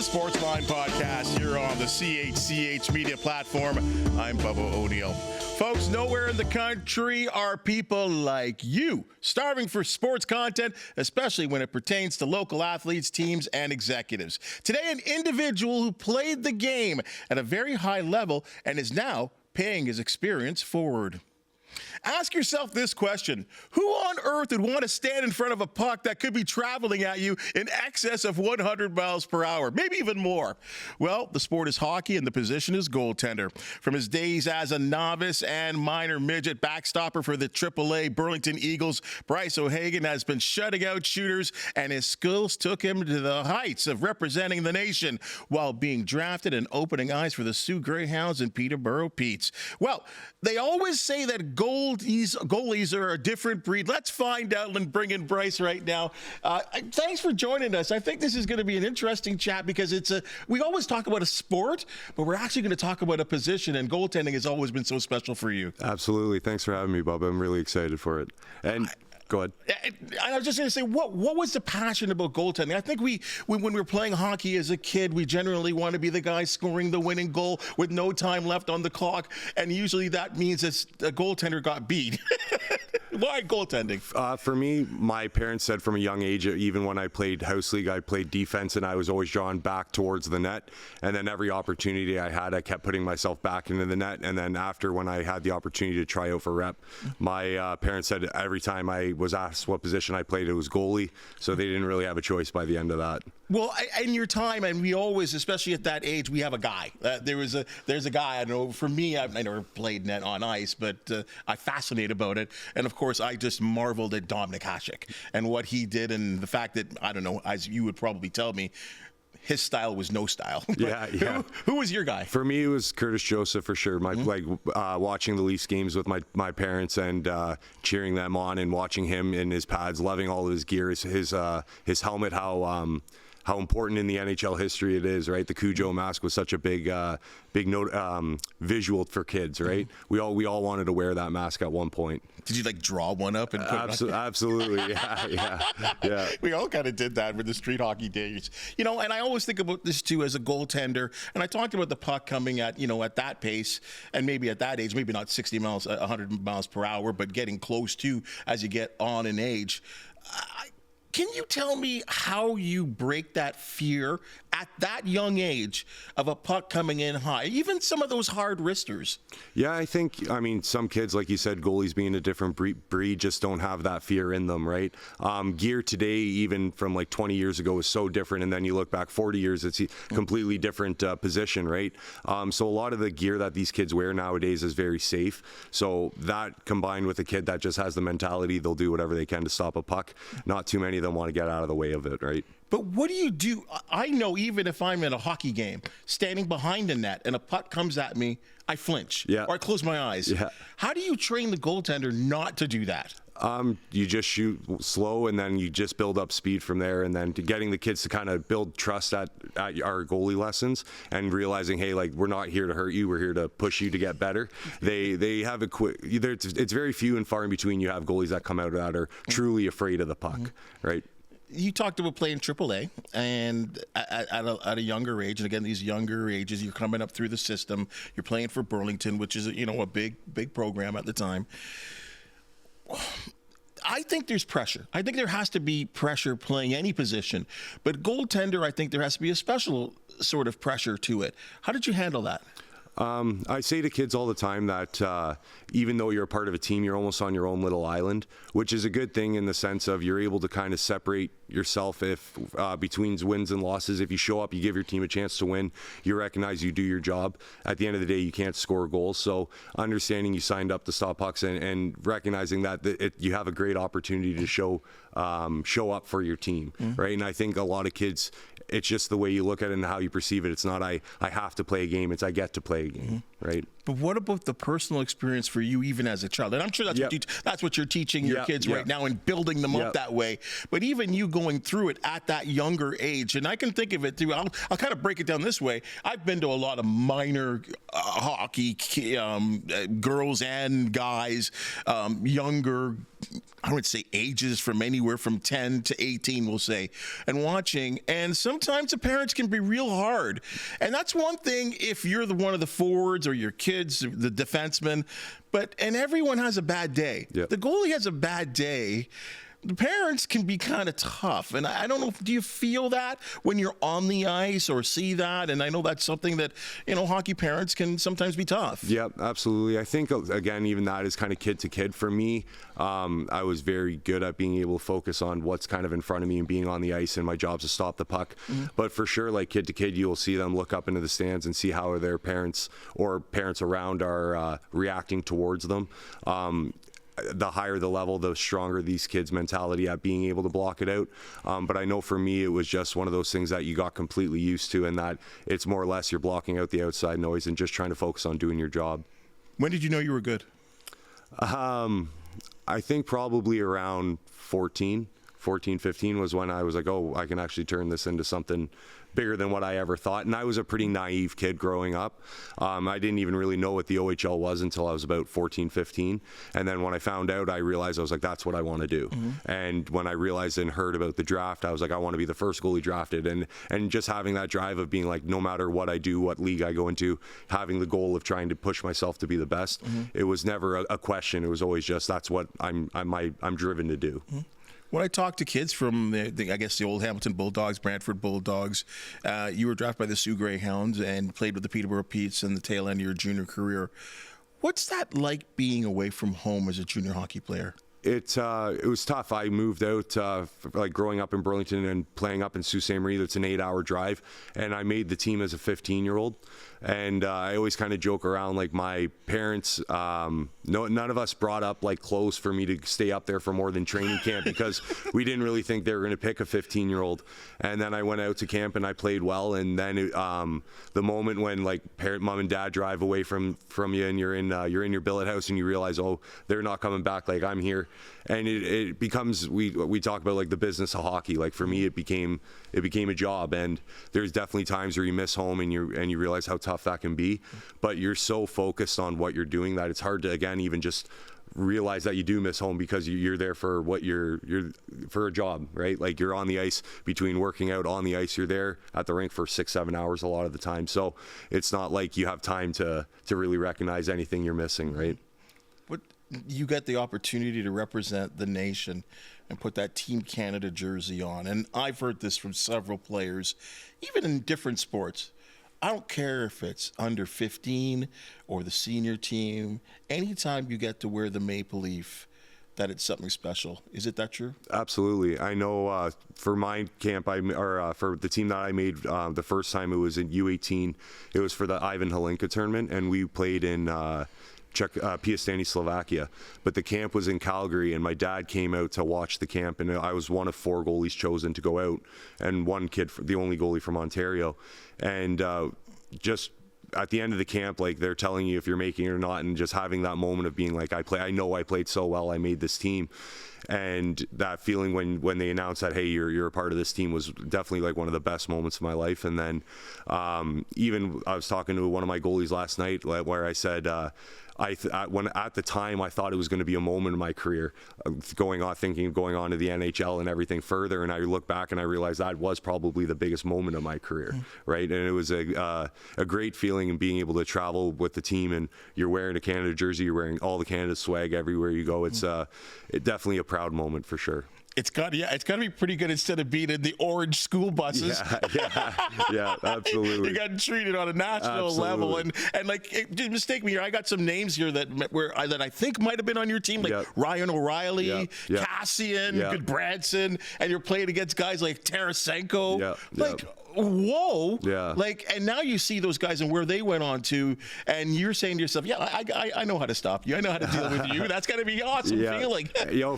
Sportsline Podcast here on the CHCH Media platform. I'm Bubba O'Neill. Folks, nowhere in the country are people like you starving for sports content, especially when it pertains to local athletes, teams, and executives. Today, an individual who played the game at a very high level and is now paying his experience forward. Ask yourself this question: who on earth would want to stand in front of a puck that could be traveling at you in excess of 100 miles per hour, maybe even more? Well, the sport is hockey and the position is goaltender. From his days as a novice and minor midget backstopper for the AAA Burlington Eagles, Bryce O'Hagan has been shutting out shooters, and his skills took him to the heights of representing the nation while being drafted and opening eyes for the Sioux Greyhounds and Peterborough Petes. Well, they always say that goalies are a different breed. Let's find out and bring in Bryce right now. Thanks for joining us. I think this is going to be an interesting chat because we always talk about a sport, but we're actually going to talk about a position, and goaltending has always been so special for you. Absolutely. Thanks for having me, Bubba. I'm really excited for it. And go ahead. I was just going to say, what was the passion about goaltending? I think when we were playing hockey as a kid, we generally want to be the guy scoring the winning goal with no time left on the clock, and usually that means a goaltender got beat. Why goaltending? For me, my parents said from a young age, even when I played house league, I played defense, and I was always drawn back towards the net. And then every opportunity I had, I kept putting myself back into the net. And then after, when I had the opportunity to try out for rep, my parents said every time I was asked what position I played, it was goalie. So they didn't really have a choice by the end of that. Well, in your time, and we always, especially at that age, we have a guy. There's a guy. I don't know. For me, I never played net on ice, but I'm fascinated about it. And of course, I just marveled at Dominik Hasek and what he did, and the fact that, I don't know, as you would probably tell me, his style was no style. Yeah. Who was your guy? For me, it was Curtis Joseph for sure. Watching the Leafs games with my parents and cheering them on, and watching him in his pads, loving all of his gear, his helmet, how important in the NHL history it is, right? The Cujo mask was such a big visual for kids, right? Mm-hmm. We all wanted to wear that mask at one point. Did you draw one up and put it on? Absolutely, yeah. We all kind of did that with the street hockey days, and I always think about this too as a goaltender. And I talked about the puck coming at that pace, and maybe at that age, maybe not 60 miles, 100 miles per hour, but getting close to as you get on in age. Can you tell me how you break that fear at that young age of a puck coming in high, even some of those hard wristers? Yeah, I mean, some kids, like you said, goalies being a different breed, just don't have that fear in them, right? Gear today, even from 20 years ago, is so different, and then you look back 40 years, it's a completely different position, right? So a lot of the gear that these kids wear nowadays is very safe. So that combined with a kid that just has the mentality, they'll do whatever they can to stop a puck. Not too many of them want to get out of the way of it, right? But what do you do? I know even if I'm in a hockey game, standing behind the net and a puck comes at me, I flinch or I close my eyes. Yeah. How do you train the goaltender not to do that? You just shoot slow, and then you just build up speed from there, and then getting the kids to kind of build trust at our goalie lessons, and realizing, hey, we're not here to hurt you, we're here to push you to get better. They have a quick. It's very few and far in between. You have goalies that come out that are truly afraid of the puck, right? You talked about playing AAA and at a younger age, and again, these younger ages, you're coming up through the system. You're playing for Burlington, which is a big program at the time. I think there's pressure. I think there has to be pressure playing any position, but goaltender, I think there has to be a special sort of pressure to it. How did you handle that? I say to kids all the time that even though you're a part of a team, you're almost on your own little island, which is a good thing in the sense of you're able to kind of separate yourself between wins and losses. If you show up, you give your team a chance to win, you recognize you do your job. At the end of the day, you can't score goals. So understanding you signed up to stop pucks and recognizing that you have a great opportunity to show up for your team, right? And I think a lot of kids, it's just the way you look at it and how you perceive it. It's not I have to play a game, it's I get to play a game, right? But what about the personal experience for you even as a child? And I'm sure that's what you're teaching your kids right now and building them up that way. But even you going through it at that younger age, and I can think of it too, I'll kind of break it down this way. I've been to a lot of minor hockey, girls and guys, younger I would say ages from anywhere from 10 to 18, we'll say, and watching. And sometimes the parents can be real hard. And that's one thing if you're one of the forwards or your kids, the defenseman. And everyone has a bad day. Yep. The goalie has a bad day. The parents can be kind of tough. And I don't know, do you feel that when you're on the ice or see that? And I know that's something that, hockey parents can sometimes be tough. Yep, absolutely. I think, again, even that is kind of kid to kid for me. I was very good at being able to focus on what's kind of in front of me and being on the ice, and my job's to stop the puck. Mm-hmm. But for sure, like kid to kid, you'll see them look up into the stands and see how their parents or parents around are reacting towards them. The higher the level, the stronger these kids' mentality at being able to block it out. But I know for me, it was just one of those things that you got completely used to, and that it's more or less you're blocking out the outside noise and just trying to focus on doing your job. When did you know you were good? I think probably around 14, 15 was when I was like, oh, I can actually turn this into something bigger than what I ever thought. And I was a pretty naive kid growing up. I didn't even really know what the OHL was until I was about 14, 15. And then when I found out, I realized I was like, that's what I want to do. Mm-hmm. And when I realized and heard about the draft, I was like, I want to be the first goalie drafted. And just having that drive of being like, no matter what I do, what league I go into, having the goal of trying to push myself to be the best, mm-hmm. It was never a question. It was always just, that's what I'm driven to do. Mm-hmm. When I talk to kids from the old Hamilton Bulldogs, Brantford Bulldogs, you were drafted by the Sioux Greyhounds and played with the Peterborough Petes in the tail end of your junior career. What's that like being away from home as a junior hockey player? It was tough. I moved out, like growing up in Burlington and playing up in Sault Ste. Marie. That's an 8-hour drive, and I made the team as a 15-year-old. And I always kind of joke around, like my parents, none of us brought up like clothes for me to stay up there for more than training camp because we didn't really think they were going to pick a 15-year-old. And then I went out to camp and I played well. And then the moment when like mom and dad drive away from you and you're in your billet house and you realize, oh, they're not coming back, like I'm here. And it becomes, we talk about like the business of hockey. Like for me, it became a job, and there's definitely times where you miss home and you realize how tough that can be, but you're so focused on what you're doing that it's hard to, again, even just realize that you do miss home because you're there for what you're for a job, right? Like you're on the ice between working out on the ice, you're there at the rink for 6-7 hours a lot of the time. So it's not like you have time to really recognize anything you're missing, right? But you get the opportunity to represent the nation and put that Team Canada jersey on. And I've heard this from several players, even in different sports. I don't care if it's under 15 or the senior team. Anytime you get to wear the maple leaf, that it's something special. Is it that true? Absolutely. I know for my camp, for the team that I made the first time, it was in U18. It was for the Ivan Halinka tournament, and we played in Piastany, Slovakia. But the camp was in Calgary, and my dad came out to watch the camp, and I was one of 4 goalies chosen to go out, and one kid, the only goalie from Ontario. And just at the end of the camp, like they're telling you if you're making it or not, and just having that moment of being like, I know I played so well, I made this team. And that feeling when they announced that, hey, you're a part of this team, was definitely like one of the best moments of my life. And then even I was talking to one of my goalies last night where I said, when at the time I thought it was going to be a moment in my career, going on to the NHL and everything further, and I look back and I realized that was probably the biggest moment of my career, right? And it was a great feeling, and being able to travel with the team, and you're wearing a Canada jersey, you're wearing all the Canada swag everywhere you go. It's definitely a proud moment for sure. It's got to be pretty good instead of being in the orange school buses. Yeah, absolutely. You got treated on a national level, and like, mistake me here, I got some names here that I think might have been on your team, like Ryan O'Reilly, Cassian, Goodbranson, and you're playing against guys like Tarasenko. Whoa. Yeah. Like, and now you see those guys and where they went on to, and you're saying to yourself, I know how to stop you. I know how to deal with you. That's got to be awesome feeling.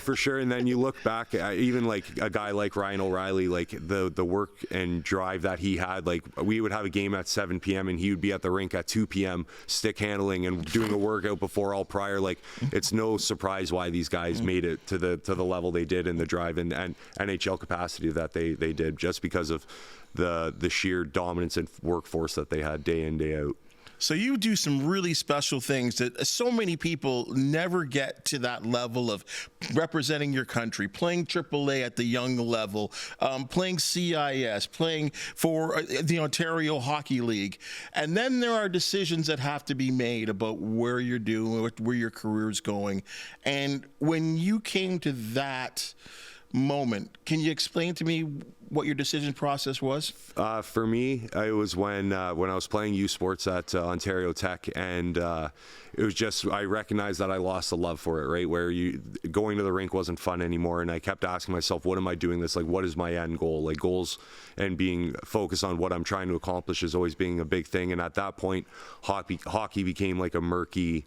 For sure. And then you look back, even like a guy like Ryan O'Reilly, like the work and drive that he had. Like, we would have a game at 7 p.m. and he would be at the rink at 2 p.m. stick handling and doing a workout before all prior. Like, it's no surprise why these guys made it to the level they did in the drive and NHL capacity that they did, just because of the sheer dominance and workforce that they had day in, day out. So you do some really special things that so many people never get to that level of representing your country, playing AAA at the young level, playing CIS, playing for the Ontario Hockey League. And then there are decisions that have to be made about where you're doing, where your career's going. And when you came to that moment, can you explain to me what your decision process was? For me, it was when I was playing youth sports at Ontario Tech, and it was just, I recognized that I lost the love for it, right? Where going to the rink wasn't fun anymore, and I kept asking myself, what am I doing this? Like, what is my end goal? Like, goals and being focused on what I'm trying to accomplish is always being a big thing. And at that point, hockey became like a murky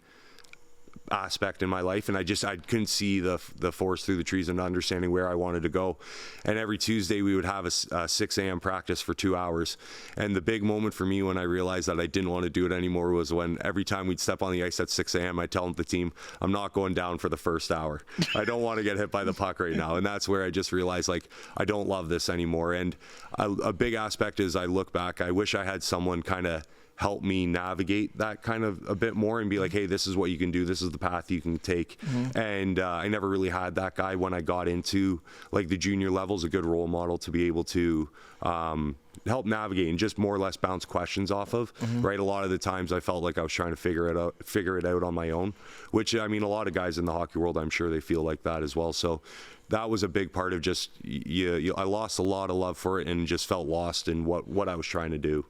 aspect in my life, and I couldn't see the forest through the trees and understanding where I wanted to go. And every Tuesday we would have a 6 a.m. practice for 2 hours, and the big moment for me when I realized that I didn't want to do it anymore was when every time we'd step on the ice at 6 a.m. I'd tell the team, I'm not going down for the first hour. I don't want to get hit by the puck right now. And that's where I just realized, like, I don't love this anymore. And a big aspect is, I look back, I wish I had someone kind of help me navigate that kind of a bit more and be like, hey, this is what you can do, this is the path you can take. And I never really had that guy when I got into like the junior levels, a good role model to be able to help navigate and just more or less bounce questions off of. Right, a lot of the times I felt like I was trying to figure it out on my own, which, I mean, a lot of guys in the hockey world, I'm sure they feel like that as well. So that was a big part of just I lost a lot of love for it and just felt lost in what I was trying to do.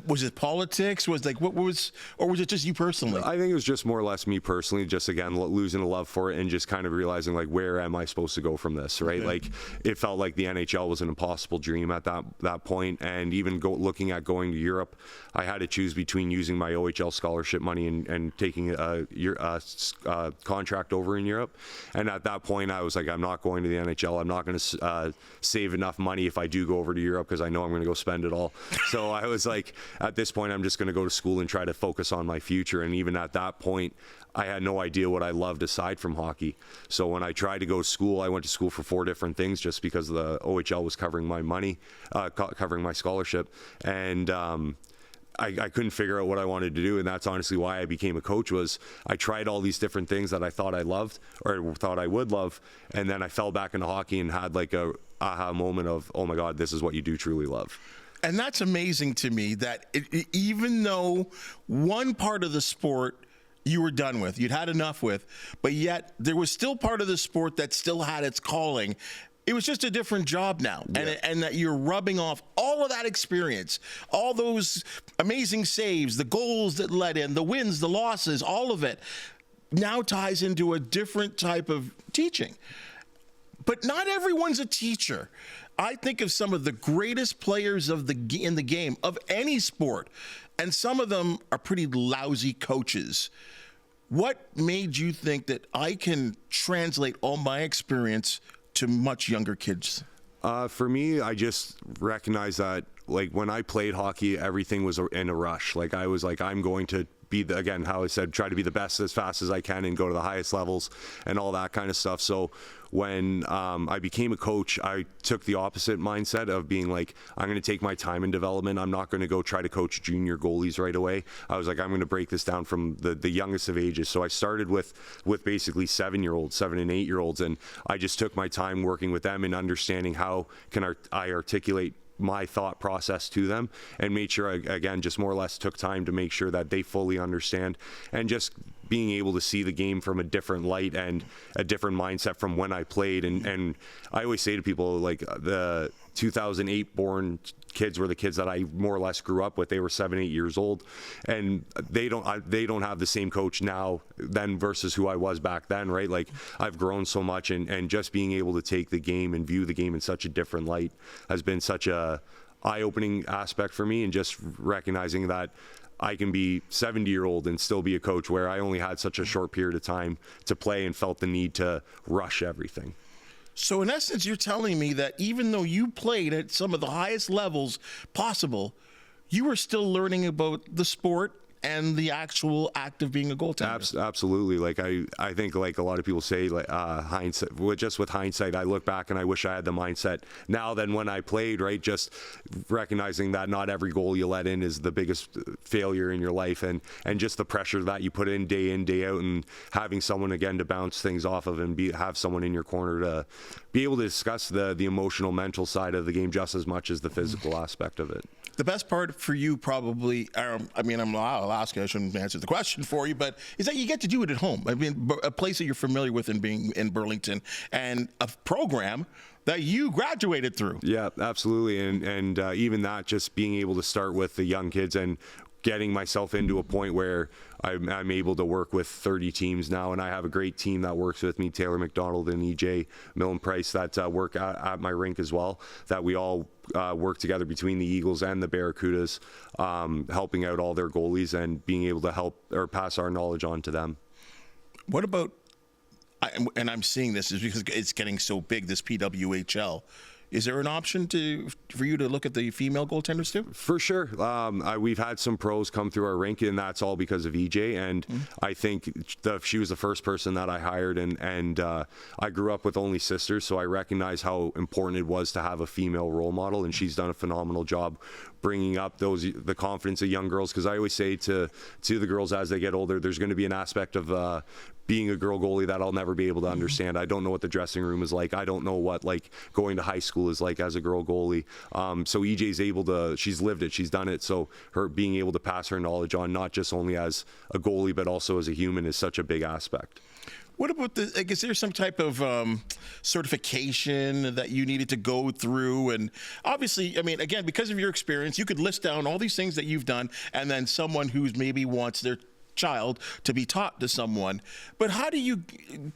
Was it politics? Or was it just you personally? I think it was just more or less me personally, just again losing a love for it and just kind of realizing, like, where am I supposed to go from this, right? Okay. Like, it felt like the NHL was an impossible dream at that point, and even looking at going to Europe, I had to choose between using my OHL scholarship money and taking a contract over in Europe. And at that point, I was like, I'm not going to the NHL. I'm not going to save enough money if I do go over to Europe, because I know I'm going to go spend it all. So I was like, at this point, I'm just going to go to school and try to focus on my future. And even at that point, I had no idea what I loved aside from hockey. So when I tried to go to school, I went to school for 4 different things just because the OHL was covering my money, covering my scholarship. And I couldn't figure out what I wanted to do, and that's honestly why I became a coach. Was I tried all these different things that I thought I loved or thought I would love, and then I fell back into hockey and had like a aha moment of, oh my God, this is what you do truly love. And that's amazing to me, that even though one part of the sport you were done with, you'd had enough with, but yet there was still part of the sport that still had its calling. It was just a different job now. Yeah. And that you're rubbing off all of that experience, all those amazing saves, the goals that led in, the wins, the losses, all of it now ties into a different type of teaching. But not everyone's a teacher. I think of some of the greatest players in the game of any sport, and some of them are pretty lousy coaches. What made you think that I can translate all my experience to much younger kids? For me, I just recognized that, like, when I played hockey, everything was in a rush. Like, I was like, I'm going to be again, how I said, try to be the best as fast as I can and go to the highest levels and all that kind of stuff. So when I became a coach, I took the opposite mindset of being like, I'm going to take my time in development. I'm not going to go try to coach junior goalies right away. I was like, I'm going to break this down from the youngest of ages. So I started with basically 7-year-olds, 7 and 8-year-olds, and I just took my time working with them and understanding how can I articulate my thought process to them, and made sure I, again, just more or less took time to make sure that they fully understand, and just being able to see the game from a different light and a different mindset from when I played. And I always say to people, like, the 2008 born kids were the kids that I more or less grew up with. They were 7, 8 years old, and they don't have the same coach now then versus who I was back then, right? Like, I've grown so much, and just being able to take the game and view the game in such a different light has been such a eye-opening aspect for me, and just recognizing that I can be 70-year-old and still be a coach, where I only had such a short period of time to play and felt the need to rush everything. So in essence, you're telling me that even though you played at some of the highest levels possible, you were still learning about the sport and the actual act of being a goaltender. Absolutely. Like I think like a lot of people say, like hindsight. With hindsight, I look back and I wish I had the mindset now than when I played. Right, just recognizing that not every goal you let in is the biggest failure in your life, and just the pressure that you put in, day out, and having someone again to bounce things off of, and have someone in your corner to be able to discuss the emotional, mental side of the game just as much as the physical aspect of it. The best part for you probably, I'll ask you, I shouldn't answer the question for you, but is that you get to do it at home. I mean, a place that you're familiar with in being in Burlington, and a program that you graduated through. Yeah, absolutely. And even that, just being able to start with the young kids and getting myself into a point where I'm able to work with 30 teams now, and I have a great team that works with me, Taylor McDonald and EJ Millen Price, that work at my rink as well, that we all work together between the Eagles and the Barracudas, helping out all their goalies and being able to help or pass our knowledge on to them. What about, and I'm seeing this is because it's getting so big, this PWHL. Is there an option for you to look at the female goaltenders too? For sure. We've had some pros come through our rink, and that's all because of EJ. And I think she was the first person that I hired, and I grew up with only sisters, so I recognize how important it was to have a female role model, and she's done a phenomenal job bringing up the confidence of young girls. Because I always say to the girls as they get older, there's going to be an aspect of being a girl goalie that I'll never be able to understand. I don't know what the dressing room is like. I don't know what like going to high school is like as a girl goalie. So EJ's able to, she's lived it, she's done it. So her being able to pass her knowledge on, not just only as a goalie, but also as a human, is such a big aspect. What about is there some type of certification that you needed to go through? And obviously, I mean, again, because of your experience, you could list down all these things that you've done, and then someone who's maybe wants their child to be taught to someone. But how do you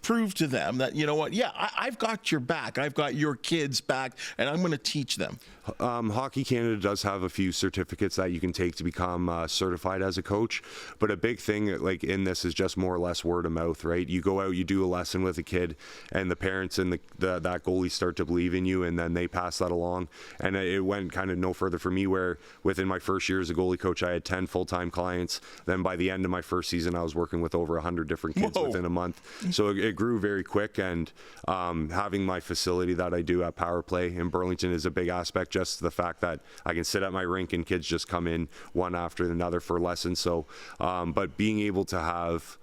prove to them that, you know what, yeah, I've got your back, I've got your kids' back, and I'm going to teach them? Hockey Canada does have a few certificates that you can take to become certified as a coach, but a big thing like in this is just more or less word of mouth, right? You go out, you do a lesson with a kid, and the parents and that goalie start to believe in you, and then they pass that along. And it went kind of no further for me, where within my first year as a goalie coach, I had 10 full-time clients. Then by the end of my first season, I was working with over 100 different kids within a month. So it grew very quick, and having my facility that I do at Power Play in Burlington is a big aspect. Just the fact that I can sit at my rink and kids just come in one after another for lessons. So, but being able to have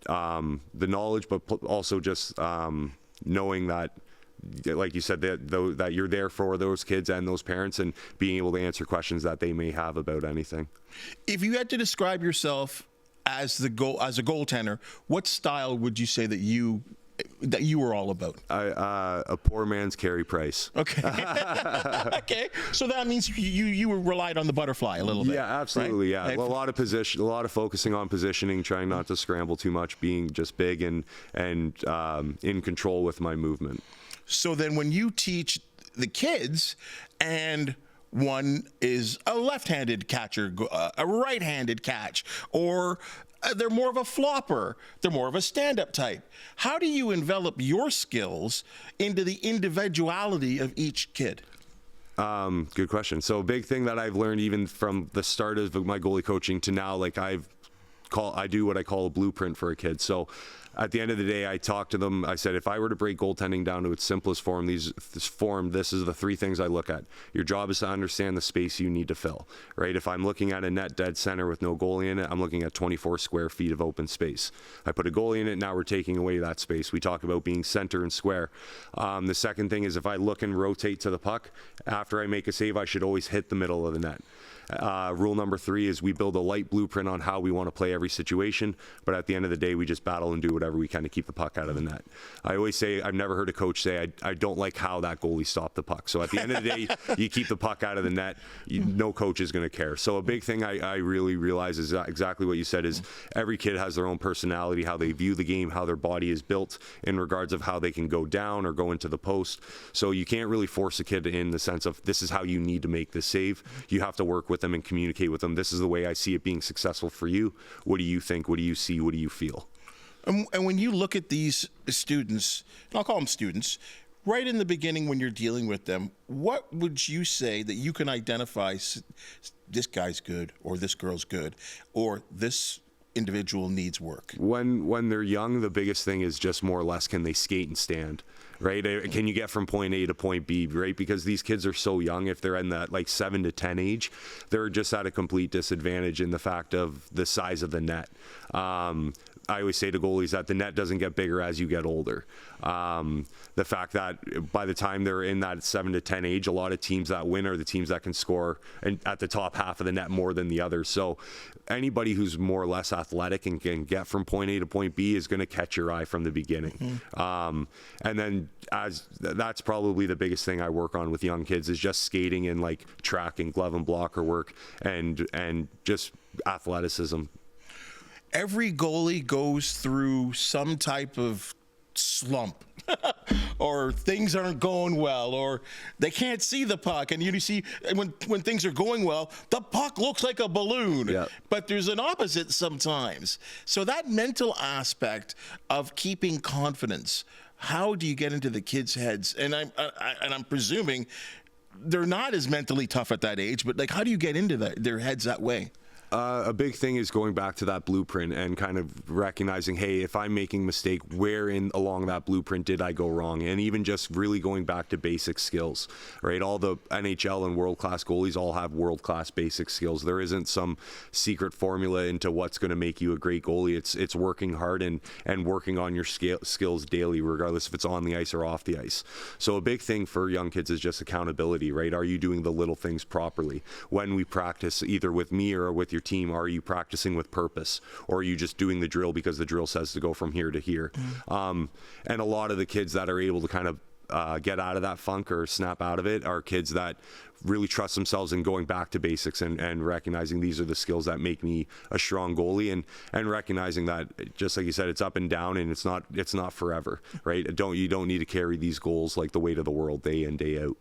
the knowledge, but also just knowing that, like you said, that you're there for those kids and those parents, and being able to answer questions that they may have about anything. If you had to describe yourself as a goaltender, what style would you say that you were all about? A poor man's Carey Price. Okay. Okay. So that means you relied on the butterfly a little bit. Yeah, absolutely. Right? Yeah, a lot of focusing on positioning, trying not to scramble too much, being just big and in control with my movement. So then, when you teach the kids, and one is a left-handed catcher, a right-handed catch, or they're more of a flopper, they're more of a stand-up type, how do you envelop your skills into the individuality of each kid? Good question. So a big thing that I've learned even from the start of my goalie coaching to now, like I do what I call a blueprint for a kid. So at the end of the day, I talk to them. I said, if I were to break goaltending down to its simplest form, this is the three things I look at. Your job is to understand the space you need to fill, right? If I'm looking at a net dead center with no goalie in it, I'm looking at 24 square feet of open space. I put a goalie in it, now we're taking away that space. We talk about being center and square. The second thing is, if I look and rotate to the puck, after I make a save, I should always hit the middle of the net. Rule number 3 is we build a light blueprint on how we want to play every situation, but at the end of the day, we just battle and do whatever we can to keep the puck out of the net. I always say, I've never heard a coach say, I don't like how that goalie stopped the puck. So at the end of the day, you keep the puck out of the net, no coach is going to care. So a big thing I really realize is exactly what you said, is every kid has their own personality, how they view the game, how their body is built in regards of how they can go down or go into the post. So you can't really force a kid in the sense of, this is how you need to make this save. You have to work with them and communicate with them. This is the way I see it being successful for you. What do you think? What do you see? What do you feel? And when you look at these students, and I'll call them students, right in the beginning when you're dealing with them, what would you say that you can identify this guy's good or this girl's good or this individual needs work? When they're young, the biggest thing is just more or less, can they skate and stand, right? Can you get from point A to point B, right? Because these kids are so young. If they're in that like 7 to 10 age, they're just at a complete disadvantage in the fact of the size of the net. I always say to goalies that the net doesn't get bigger as you get older. The fact that by the time they're in that 7 to 10 age, a lot of teams that win are the teams that can score and at the top half of the net more than the others. So anybody who's more or less athletic and can get from point A to point B is going to catch your eye from the beginning. And then that's probably the biggest thing I work on with young kids is just skating and like track and glove and blocker work and just athleticism. Every goalie goes through some type of slump or things aren't going well or they can't see the puck. And you see when things are going well, the puck looks like a balloon. Yep. But there's an opposite sometimes. So that mental aspect of keeping confidence, how do you get into the kids' heads? And I'm presuming they're not as mentally tough at that age, but like how do you get into their heads that way? A big thing is going back to that blueprint and kind of recognizing, hey, if I'm making a mistake, where along that blueprint did I go wrong? And even just really going back to basic skills, right? All the NHL and world-class goalies all have world-class basic skills. There isn't some secret formula into what's going to make you a great goalie. It's working hard and working on your skills daily, regardless if it's on the ice or off the ice. So a big thing for young kids is just accountability, right? Are you doing the little things properly? When we practice, either with me or with your team, are you practicing with purpose, or are you just doing the drill because the drill says to go from here to here? And a lot of the kids that are able to kind of get out of that funk or snap out of it are kids that really trust themselves in going back to basics and recognizing these are the skills that make me a strong goalie, and recognizing that, just like you said, it's up and down and it's not forever, right? You don't need to carry these goals like the weight of the world day in, day out.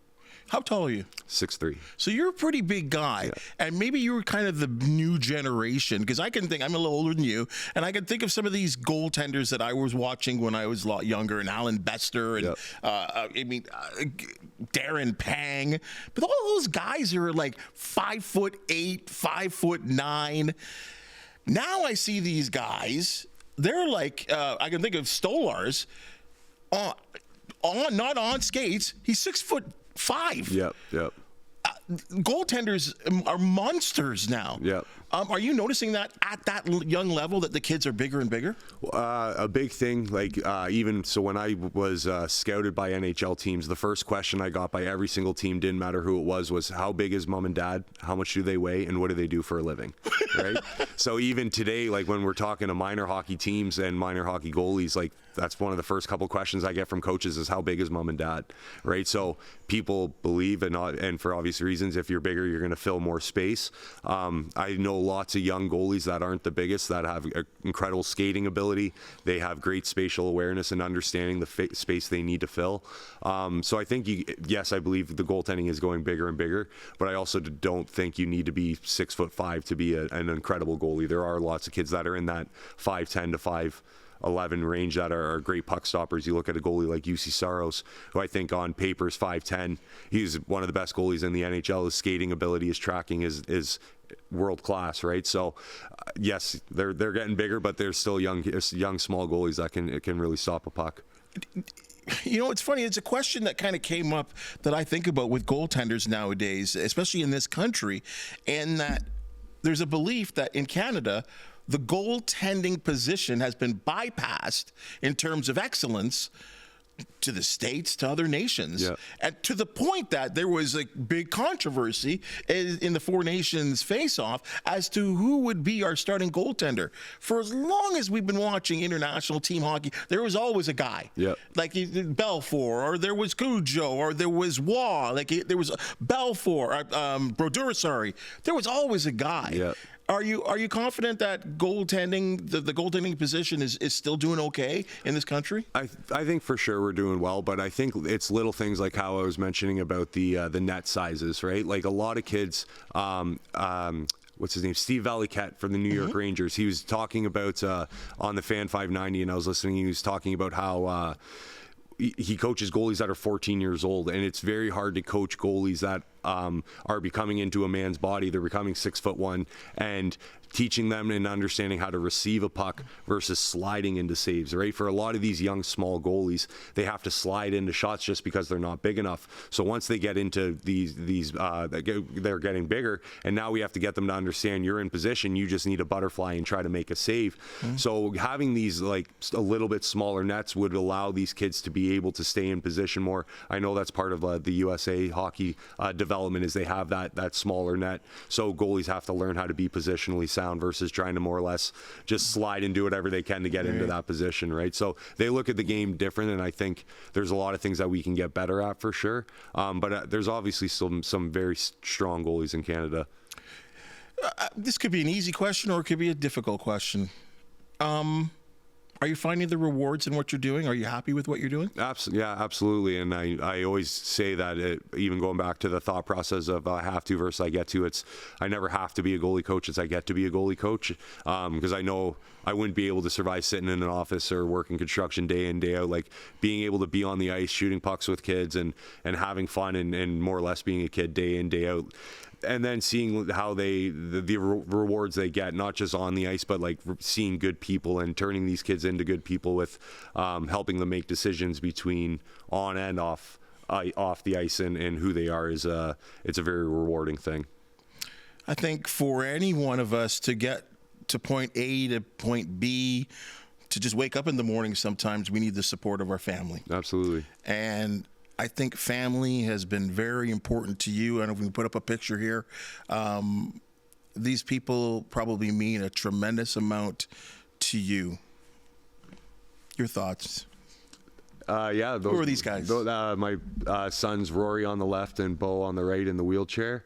How tall are you? 6'3". So you're a pretty big guy, Yeah. and maybe you were kind of the new generation, because I can think, I'm a little older than you, and I can think of some of these goaltenders that I was watching when I was a lot younger, and Alan Bester, and Yep. Darren Pang, but all those guys are like 5'8", 5'9". Now I see these guys, they're like, I can think of Stolars, not on skates, he's 6'5". Yep. Goaltenders are monsters now. Yep. Are you noticing that at that young level that the kids are bigger and bigger? A big thing, like even so when I was scouted by NHL teams, the first question I got by every single team, didn't matter who it was how big is mom and dad, how much do they weigh, and what do they do for a living, right? So even today, like when we're talking to minor hockey teams and minor hockey goalies, like that's one of the first couple questions I get from coaches is how big is mom and dad, right? So people believe, and for obvious reasons, if you're bigger, you're going to fill more space. I know lots of young goalies that aren't the biggest that have incredible skating ability. They have great spatial awareness and understanding the space they need to fill. So I think, yes, I believe the goaltending is going bigger and bigger, but I also don't think you need to be 6'5" to be an incredible goalie. There are lots of kids that are in that 5'10" to 5'11" range that are great puck stoppers. You look at a goalie like UC Saros, who I think on paper is 5'10". He's one of the best goalies in the NHL. His skating ability, his tracking is world class, right? So yes, they're getting bigger, but they're still young small goalies that can really stop a puck. You know, it's funny. It's a question that kind of came up that I think about with goaltenders nowadays, especially in this country, and that there's a belief that in Canada, the goaltending position has been bypassed in terms of excellence to the States, to other nations. Yeah. And to the point that there was a big controversy in the Four Nations face-off as to who would be our starting goaltender. For as long as we've been watching international team hockey, there was always a guy. Yeah. Like Belfour, or there was Cujo, or there was Waugh, like there was Belfour, Brodeur, sorry. There was always a guy. Yeah. Are you confident that goaltending, the goaltending position is still doing okay in this country? I think for sure we're doing well, but I think it's little things like how I was mentioning about the net sizes, right? Like a lot of kids, what's his name? Steve Valiquette from the New York Rangers. He was talking about on the Fan 590, and I was listening. He was talking about how he coaches goalies that are 14 years old, and it's very hard to coach goalies that are becoming into a man's body. They're becoming 6'1", and teaching them and understanding how to receive a puck versus sliding into saves, right? For a lot of these young, small goalies, they have to slide into shots just because they're not big enough. So once they get into they're getting bigger, and now we have to get them to understand you're in position, you just need a butterfly and try to make a save. So having these like a little bit smaller nets would allow these kids to be able to stay in position more. I know that's part of the USA hockey development is they have that smaller net. So goalies have to learn how to be positionally sound versus trying to more or less just slide and do whatever they can to get into that position, right? So they look at the game different, and I think there's a lot of things that we can get better at for sure. But there's obviously some very strong goalies in Canada. This could be an easy question or it could be a difficult question. Are you finding the rewards in what you're doing? Are you happy with what you're doing? Absolutely. And I always say that, even going back to the thought process of have to versus I get to, it's I never have to be a goalie coach, it's I get to be a goalie coach, because I know I wouldn't be able to survive sitting in an office or working construction day in, day out. Like being able to be on the ice, shooting pucks with kids and having fun and more or less being a kid day in, day out. And then seeing how the rewards they get, not just on the ice, but like seeing good people and turning these kids into good people with helping them make decisions between on and off the ice and who they are it's a very rewarding thing. I think for any one of us to get to point A to point B, to just wake up in the morning, sometimes we need the support of our family. Absolutely. And I think family has been very important to you. I don't know if we can put up a picture here. These people probably mean a tremendous amount to you. Your thoughts? Who are these guys? My sons, Rory on the left and Bo on the right in the wheelchair.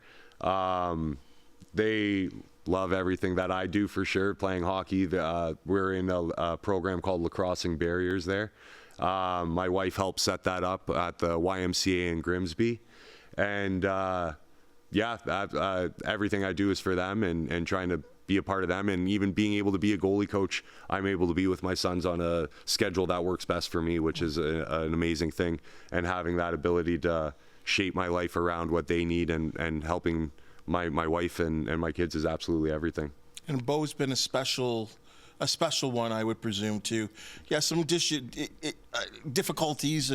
They love everything that I do for sure. Playing hockey, we're in a program called Lacrossing Barriers there. My wife helped set that up at the YMCA in Grimsby, and everything I do is for them and trying to be a part of them, and even being able to be a goalie coach, I'm able to be with my sons on a schedule that works best for me, which is an amazing thing, and having that ability to shape my life around what they need and helping my wife and my kids is absolutely everything. And Bo's been a special one, I would presume, too. Yeah, some difficulties,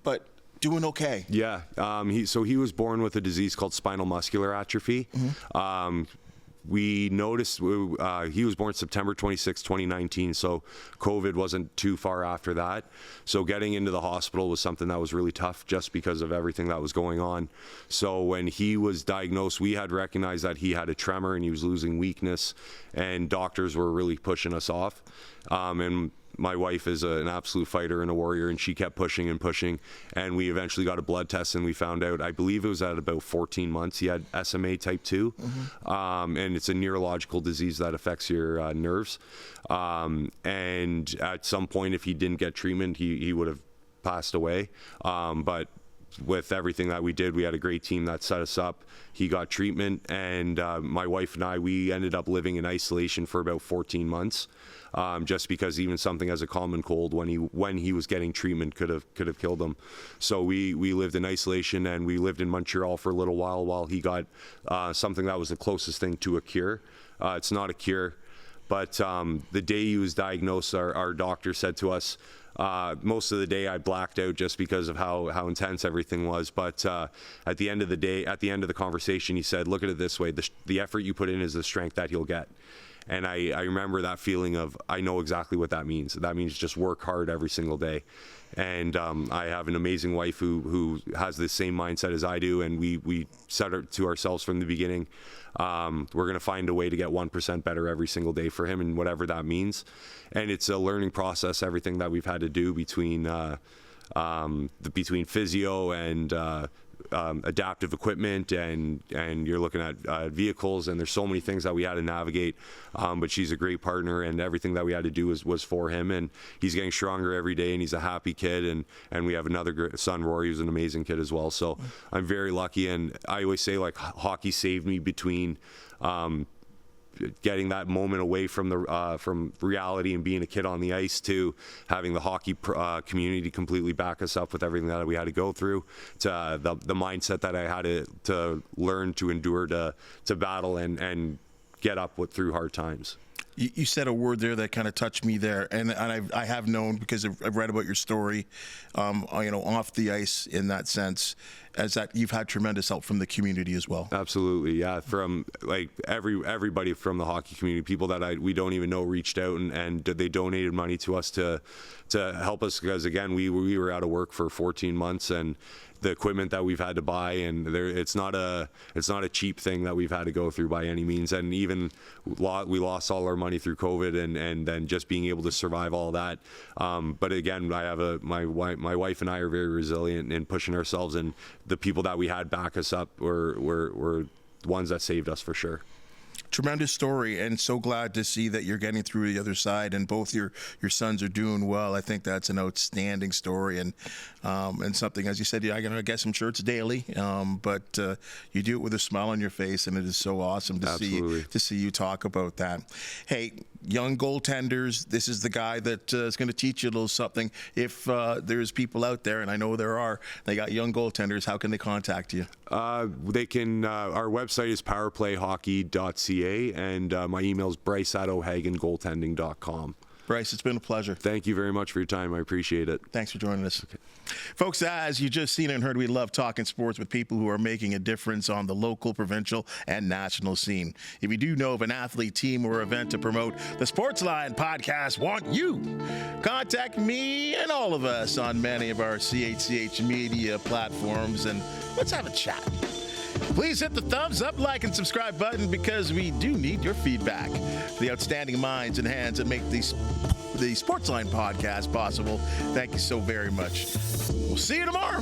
but doing okay. Yeah, he was born with a disease called spinal muscular atrophy. We noticed he was born September 26, 2019, so COVID wasn't too far after that. So getting into the hospital was something that was really tough just because of everything that was going on. So when he was diagnosed, we had recognized that he had a tremor and he was losing weakness, and doctors were really pushing us off. And my wife is an absolute fighter and a warrior, and she kept pushing and pushing, and we eventually got a blood test, and we found out, I believe it was at about 14 months, he had SMA type 2, and it's a neurological disease that affects your nerves, and at some point, if he didn't get treatment, he would have passed away, but with everything that we did, we had a great team that set us up. He got treatment, and my wife and I, we ended up living in isolation for about 14 months, just because even something as a common cold, when he was getting treatment, could have killed him. So we lived in isolation, and we lived in Montreal for a little while he got something that was the closest thing to a cure. It's not a cure, but the day he was diagnosed, our doctor said to us, most of the day I blacked out just because of how intense everything was. But at the end of the day, at the end of the conversation, he said, look at it this way, the effort you put in is the strength that he'll get. And I remember that feeling of, I know exactly what that means. That means just work hard every single day. And I have an amazing wife who has the same mindset as I do, and we set it to ourselves from the beginning. We're going to find a way to get 1% better every single day for him, and whatever that means. And it's a learning process, everything that we've had to do between physio and adaptive equipment, and you're looking at vehicles, and there's so many things that we had to navigate, but she's a great partner, and everything that we had to do was for him, and he's getting stronger every day, and he's a happy kid, and we have another son, Rory, who's an amazing kid as well. So I'm very lucky, and I always say, like, hockey saved me between getting that moment away from from reality and being a kid on the ice to having the hockey community completely back us up with everything that we had to go through, to the mindset that I had to learn to endure, to battle and get up through hard times. You said a word there that kind of touched me there, and I have known, because I've read about your story, off the ice in that sense, as that you've had tremendous help from the community as well. Absolutely, yeah. From like everybody from the hockey community, people that we don't even know reached out and they donated money to us to help us, because again we were out of work for 14 months, and the equipment that we've had to buy, and it's not a cheap thing that we've had to go through by any means. And even we lost all our money through COVID, and then just being able to survive all that. But again, I have my wife and I are very resilient in pushing ourselves, and the people that we had back us up were ones that saved us for sure. Tremendous story, and so glad to see that you're getting through the other side, and both your sons are doing well. I think that's an outstanding story, and something, as you said, I guess I'm sure it's daily, but you do it with a smile on your face, and it is so awesome to see you talk about that. Hey, young goaltenders, this is the guy that is going to teach you a little something. If there's people out there, and I know there are, they got young goaltenders, how can they contact you? They can. Our website is powerplayhockey.ca, and my email is bryce@ohagangoaltending.com. Bryce, it's been a pleasure. Thank you very much for your time. I appreciate it. Thanks for joining us. Okay. Folks, as you just seen and heard, we love talking sports with people who are making a difference on the local, provincial, and national scene. If you do know of an athlete, team, or event to promote, the Sportsline Podcast want you. Contact me and all of us on many of our CHCH media platforms, and let's have a chat. Please hit the thumbs up, like, and subscribe button, because we do need your feedback. For the outstanding minds and hands that make the Sportsline Podcast possible, thank you so very much. We'll see you tomorrow.